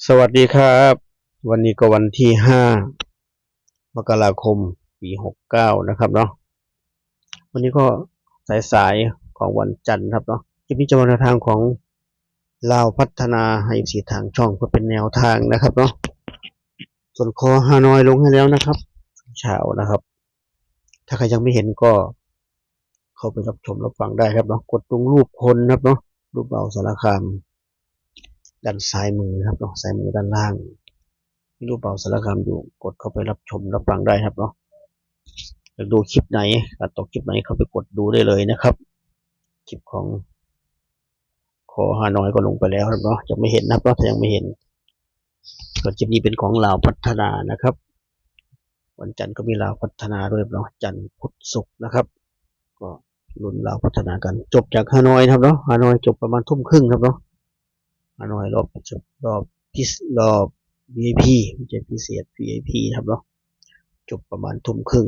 สวัสดีครับวันนี้ก็วันที่5 มกราคมปี69นะครับเนาะวันนี้ก็สายของวันจันทร์ครับเนาะคลิปนี้จะมาในทางของลาวพัฒนาให้สีทางช่องเพื่อเป็นแนวทางนะครับเนาะส่วนคอฮานอยลงให้แล้วนะครับเช้านะครับถ้าใครยังไม่เห็นก็เข้าไปรับชมรับฟังได้ครับเนาะกดตรงรูปคนครับเนาะรูปเบาสารคามด้านซ้ายมือครับเนาะซ้ายมือด้านล่างมีรูปเบาสารคามอยู่กดเข้าไปรับชมรับฟังได้ครับเนาะอยากดูคลิปไหนตกคลิปไหนเข้าไปกดดูได้เลยนะครับคลิปของคอฮานอยก็ลงไปแล้วครับเนาะยังไม่เห็นนะครับถ้ายังไม่เห็นส่วนคลิปนี้เป็นของลาวพัฒนานะครับวันจันทร์ก็มีลาวพัฒนาด้วยเนาะจันทร์พุธศุกร์นะครับก็ลุ้นลาวพัฒนากันจบจากฮานอยครับเนาะฮานอยจบประมาณทุ่มครึ่งครับเนาะฮานอยรอบรอบ VIP ไม่ใช่พิเศษ VIP ครับเนาะจบประมาณทุ่มครึ่ง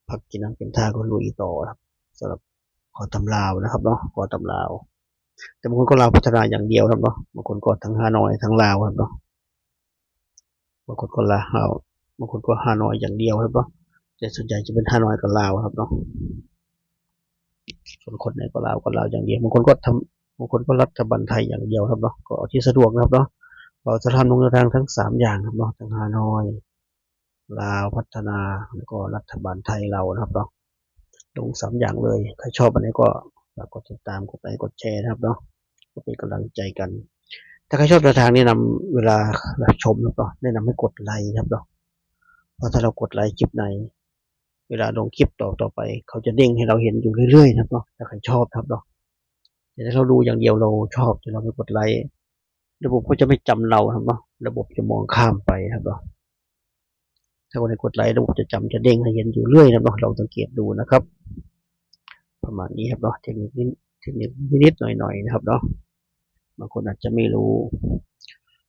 พักกินน้ำกินท่าก็ลุยต่อครับสำหรับขอตำลาวนะครับเนาะขอตำลาวแต่บางคนก็ลาวพัฒนาอย่างเดียวครับเนาะบางคนก็ทั้งฮานอยทั้งลาวครับเนาะบางคนก็ลาวบางคนก็ฮานอยอย่างเดียวครับเนาะแต่ส่วนใหญ่จะเป็นฮานอยกับลาวครับเนาะส่วนคนไหนก็ลาวอย่างเดียวบางคนก็รัฐบาลไทยอย่างเดียวครับเนาะก็ที่สะดวกนะครับเนาะเราจะทำลงทางทั้ง3อย่างครับเนาะทั้งฮานอยลาวพัฒนาแล้วก็รัฐบาลไทยเรานะครับเนาะลง3อย่างเลยใครชอบอันไหนก็ฝากกดติดตามกดไลค์กดแชร์นะครับเนาะก็เป็นกำลังใจกันถ้าใครชอบแนวทางแนะนำเวลารับชมนะครับแนะนำให้กดไลค์ครับเนาะเพราะถ้าเรากดไลค์คลิปไหนเวลาลงคลิปต่อไปเขาจะเด้งให้เราเห็นอยู่เรื่อยๆนะครับเนาะถ้าใครชอบครับเนาะแต่ถ้าเราดูอย่างเดียวเราชอบแต่เราไม่กดไลค์ระบบก็จะไม่จำเราครับเนาะระบบจะมองข้ามไปครับเนาะถ้าคนไหนกดไลค์ระบบจะเด้งให้เห็นอยู่เรื่อยนะครับเนาะเราสังเกตดูนะครับประมาณนี้ครับเนาะเทคนิคนิดหน่อยๆนะครับเนาะบางคนอาจจะไม่รู้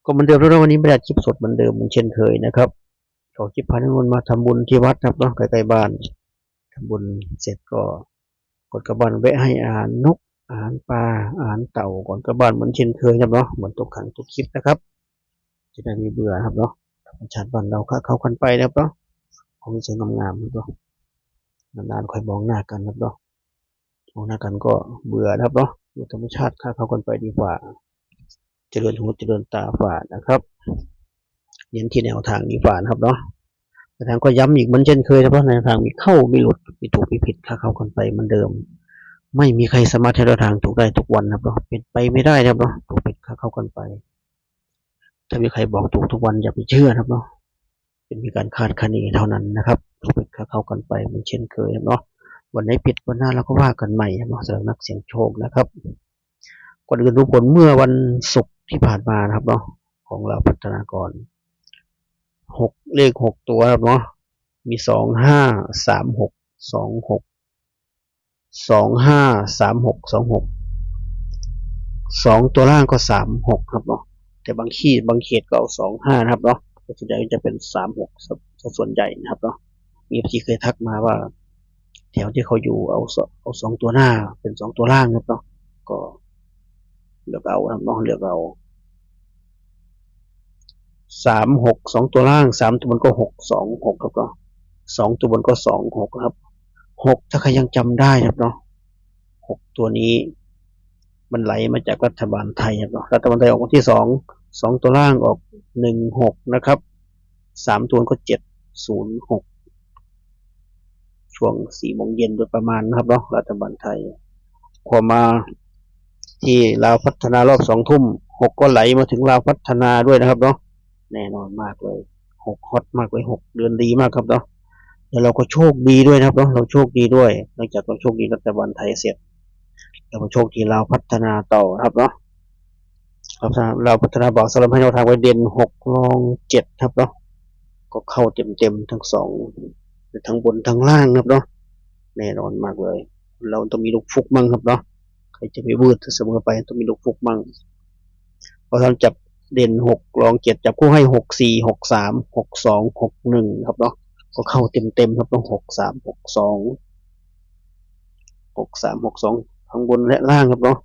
ก็เหมือนเดิมแล้ววันนี้ไม่ได้คลิปสดเหมือนเดิมเหมือนเช่นเคยนะครับขอคลิปพาทุกคนมาทำบุญที่วัดครับเนาะใกล้ๆบ้านทำบุญเสร็จก็กดกระบานแวะให้อาหารนกอาหารปลาอาหารเต่าก่อนกระบานเหมือนเช่นเคยครับเนาะเหมือนทุกครั้งทุกคลิปนะครับจะได้ไม่เบื่อครับเนาะธรรมชาติบ้านเราเข้ากันไปนะครับเนาะของสวยงามๆครับเนาะนานๆค่อยมองหน้ากันครับเนาะมองหน้ากันก็เบื่อนะครับเนาะดูธรรมชาติเข้ากันไปดีกว่าเจริญหูเจริญตาฝ่านะครับเน้นที่แนวทางนี้ฝ่านะครับเนาะแนวทางก็ย้ำอีกเหมือนเช่นเคยนะเพราะแนวทางมีเข้ามีหลุดมีถูกมีผิดเข้ากันไปเหมือนเดิมไม่มีใครสามารถให้แนวทางถูกได้ทุกวันนะครับเนาะเป็นไปไม่ได้นะครับเนาะถูกผิดเข้ากันไปถ้ามีใครบอกถูกทุกวันอย่าไปเชื่อนะครับเนาะเป็นมีการคาดคะเนเท่านั้นนะครับถูกผิดเข้ากันไปเหมือนเช่นเคยเนาะวันไหนผิดวันหน้าเราก็ว่ากันใหม่เนาะสำหรับนักเสี่ยงโชคนะครับก่อนอื่นดูผลเมื่อวันศุกร์ที่ผ่านมานะครับเนาะของเราพัฒนากรเลข6 ตัวครับเนาะมี25 36 26 25 36 262 ตัวล่างก็36ครับเนาะแต่บางเขตก็เอา25นะครับเนาะแต่ส่วนใหญ่จะเป็น36ส่วนใหญ่นะครับเนาะมีพี่เคยทักมาว่าแถวที่เขาอยู่เอา2 ตัวหน้าเป็น2 ตัวล่างครับเนาะก็เลือกเอาครับเนาะเลือกเอา36 2 ตัวล่าง3 ตัวบนก็6 2 6ครับเนาะ2 ตัวบนก็26ครับ6ถ้าใครยังจำได้ครับเนาะ6 ตัวนี้มันไหลมาจากรัฐบาลไทยครับเนาะรัฐบาลไทยออกวันที่2 ตัวล่างออก16นะครับ3 ตัวก็706ช่วง4 โมงเย็นโดยประมาณนะครับเนาะรัฐบาลไทยพอมาที่ลาวพัฒนารอบ2 ทุ่ม6ก็ไหลมาถึงลาวพัฒนาด้วยนะครับเนาะแน่นอนมากเลย6ฮอตมากเลย6เดือนดีมากครับเนาะแล้วเราก็โชคดีด้วยนะครับเนาะเราโชคดีด้วยหลังจากเราโชคดีรัฐบาลไทยเสร็จเราก็โชคดีลาวพัฒนาต่อครับเนาะเราพัฒนาบอกสำหรับให้เราทางไว้เด่น6รอง7ครับเนาะก็เข้าเต็มทั้ง2ทั้งบนทั้งล่างครับเนาะแน่นอนมากเลยเราต้องมีลูกฟุกมั่งครับเนาะใครจะไปวืดเสมอไปต้องมีลูกฟุกมั่งพอทำจับเด่น6รอง7จับคู่ให้64 63 62 61ครับเนาะก็เข้าเต็มครับต้อง63 62ทั้งบนและล่างครับเนาะ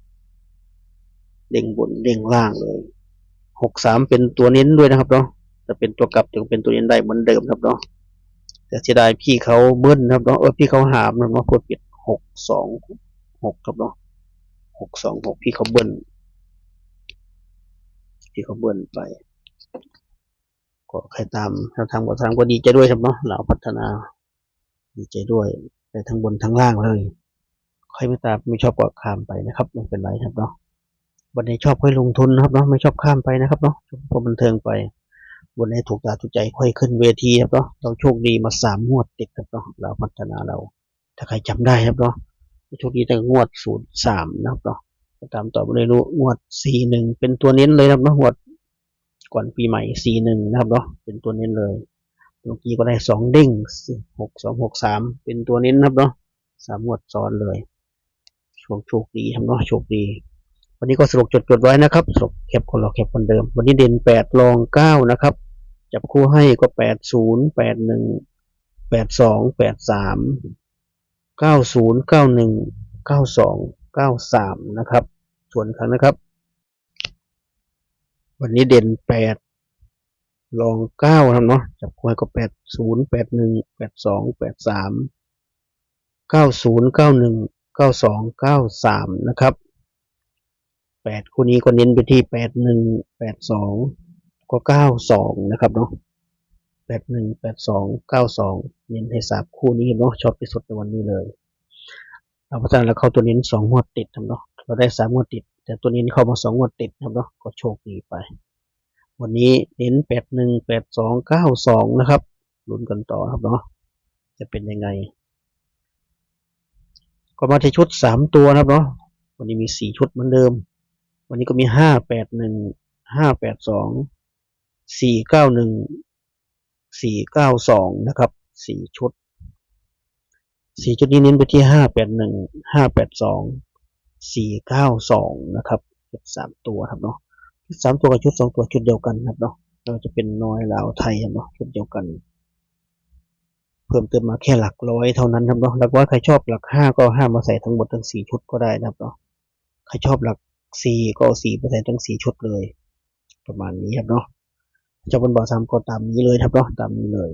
เด้งบนเด้งล่างเลย 63เป็นตัวเน้นด้วยนะครับเนาะจะเป็นตัวกลับถึงเป็นตัวเน้นได้เหมือนเดิมครับเนาะแต่เสียดายพี่เขาเบิ้ลครับเนาะพี่เขาหามนะครับพูดผิด626ครับเนาะ626พี่เขาเบิ้ลไปก็ใครตามแนวทางบททางก็ดีใจด้วยครับเนาะเราพัฒนาดีใจด้วยแต่ทั้งบนทั้งล่างเลยใครไม่ตามไม่ชอบก็ข้ามไปนะครับไม่เป็นไรครับเนาะวันไหนชอบค่อยลงทุนนะครับเนาะไม่ชอบข้ามไปนะครับเนาะพอบันเทิงไปวันไหนถูกตาถูกใจค่อยขึ้นเวทีครับเนาะเราโชคดีมา3 งวดติดครับเนาะเราพัฒนาเราถ้าใครจำได้ครับเนาะโชคดีตั้งงวด03นะครับเนาะตามต่อไปเลยรู้งวด41เป็นตัวเน้นเลยครับเนาะงวดก่อนปีใหม่41นะครับเนาะเป็นตัวเน้นเลยเมื่อกี้ก็ได้2 เด้ง6263เป็นตัวเน้นครับเนาะ3 งวดซ้อนเลยโชคดีครับเนาะโชคดีวันนี้ก็สรุปจดไว้นะครับสรุปแคปคนเราแคปคนเดิมวันนี้เด่น8รอง9นะครับจับคู่ให้ก็80 81 82 83 90 91 92 93นะครับส่วนครั้งนะครับวันนี้เด่น8รอง9ครับเนาะจับคู่ให้ก็80 81 82 83 90 91 92 93นะครับ8คู่นี้ก็เน้นไปที่81 82ก็92นะครับเนาะ81 82 92เน้นให้3คู่นี้เนาะชอบที่สุดในวันนี้เลยเอาเพราะฉะนั้นเราเข้าตัวเน้น2 งวดติดครับเนาะเราได้3 งวดติดแต่ตัวนี้เข้ามา2 งวดติดครับเนาะก็โชคดีไปวันนี้เน้น81 82 92นะครับลุ้นกันต่อครับเนาะจะเป็นยังไงก็มาที่ชุด3ตัวนะครับเนาะวันนี้มี4ชุดเหมือนเดิมวันนี้ก็มี581 582 491 492นะครับ4ชุดนี้เน้นไปที่581 582 492นะครับชุด3ตัวครับเนาะชุด3ตัวกับชุด2ตัวชุดเดียวกันครับเนาะเราจะเป็นน้อยลาวไทยครับเนาะชุดเดียวกันเพิ่มเติมมาแค่หลักร้อยเท่านั้นครับเนาะหลักร้อยใครชอบหลัก5ก็5มาใส่ทั้งหมดทั้ง4ชุดก็ได้นะครับเนาะใครชอบหลัก4ก็เอา4มาใส่ทั้ง4ชุดเลยประมาณนี้ครับเนาะจะบนบ่อ3ก็ตามนี้เลยครับเนาะตามนี้เลย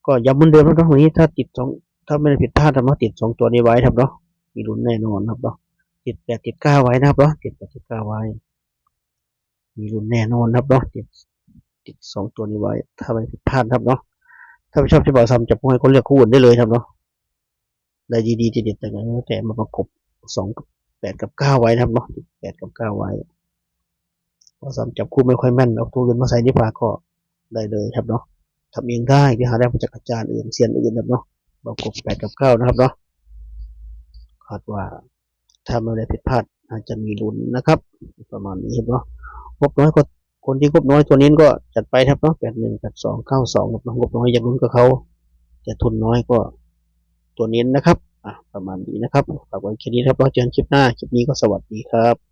ก็ย้ำเหมือนเดิมนะครับวันนี้ถ้าติด2ถ้าไม่ได้ผิดพลาดทำมาติด2ตัวนี้ไว้ครับเนาะมีลุ้นแน่นอนครับเนาะติด8ติด9ไว้นะครับเนาะติด8ติด9ไว้มีลุ้นแน่นอนครับเนาะติด2ตัวนี้ไว้ถ้าไม่ผิดพลาดครับเนาะถ้าไม่ชอบที่บ่าวซ้ำจับคู่ให้ก็เลือกคู่อื่นได้เลยครับเนาะได้ดีๆเด็ดๆแต่ไงแต่มาประกบ2กับ8กับ9ไว้นะครับเนาะ8กับ9ไว้บ่าวซ้ำจับคู่ไม่ค่อยแม่นเอาตัวอื่นมาใส่ดีกว่าก็ได้เลยครับเนาะทำเองได้ที่หาได้มาจากอาจารย์อื่นเซียนอื่นครับเนาะประกบ8กับ9นะครับเนาะคาดว่าถ้าไม่ได้ผิดพลาดอาจจะมีลุ้นนะครับประมาณนี้ครับเนาะงบน้อยก็คนที่งบน้อยตัวนี้ก็จัดไปครับเนาะ81 82 92งบน้อยอยากลุ้นกับเขาแต่ทุนน้อยก็ตัวนี้นะครับประมาณนี้นะครับฝากไว้แค่นี้ครับเราเจอกันคลิปหน้าคลิปนี้ก็สวัสดีครับ